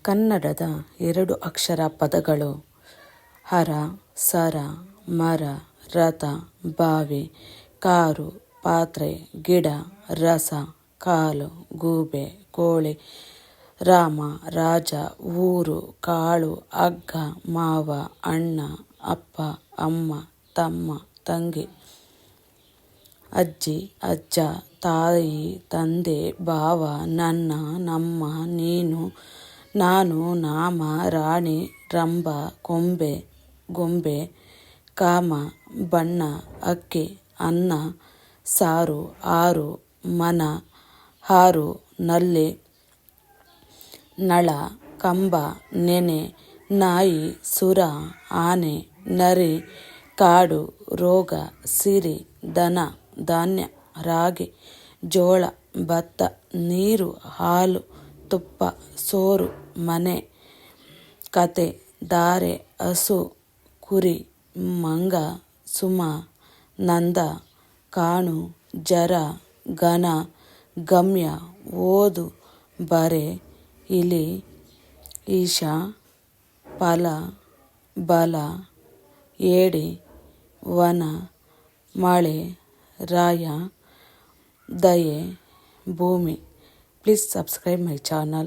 ಕನ್ನಡದ 2 ಅಕ್ಷರ ಪದಗಳು ಹರ, ಸರ, ಮರ, ರಥ, ಬಾವಿ, ಕಾರು, ಪಾತ್ರೆ, ಗಿಡ, ರಸ, ಕಾಲು, ಗೂಬೆ, ಕೋಳಿ, ರಾಮ, ರಾಜ, ಊರು, ಕಾಳು, ಹಗ್ಗ, ಮಾವ, ಅಣ್ಣ, ಅಪ್ಪ, ಅಮ್ಮ, ತಮ್ಮ, ತಂಗಿ, ಅಜ್ಜಿ, ಅಜ್ಜ, ತಾಯಿ, ತಂದೆ, ಭಾವ, ನನ್ನ, ನಮ್ಮ, ನೀನು, ನಾನು, ನಾಮ, ರಾಣಿ, ರಂಭ, ಕೊಂಬೆ, ಗೊಂಬೆ, ಕಾಮ, ಬಣ್ಣ, ಅಕ್ಕಿ, ಅನ್ನ, ಸಾರು, ಆರು, ಮನ, ಹಾರು, ನಲ್ಲಿ, ನಳ, ಕಂಬ, ನೆನೆ, ನಾಯಿ, ಸುರ, ಆನೆ, ನರಿ, ಕಾಡು, ರೋಗ, ಸಿರಿ, ದನ, ಧಾನ್ಯ, ರಾಗಿ, ಜೋಳ, ಭತ್ತ, ನೀರು, ಹಾಲು, ತುಪ್ಪ, ಸೋರು, ಮನೆ, ಕತೆ, ಧಾರೆ, ಹಸು, ಕುರಿ, ಮಂಗ, ಸುಮ, ನಂದ, ಕಾಣು, ಜರ, ಘನ, ಗಮ್ಯ, ಓದು, ಬರೆ, ಇಲಿ, ಈಶ, ಫಲ, ಬಲ, ಏಡಿ, ವನ, ಮಳೆ, ರಾಯ, ದಯೆ, ಭೂಮಿ. Please subscribe my channel.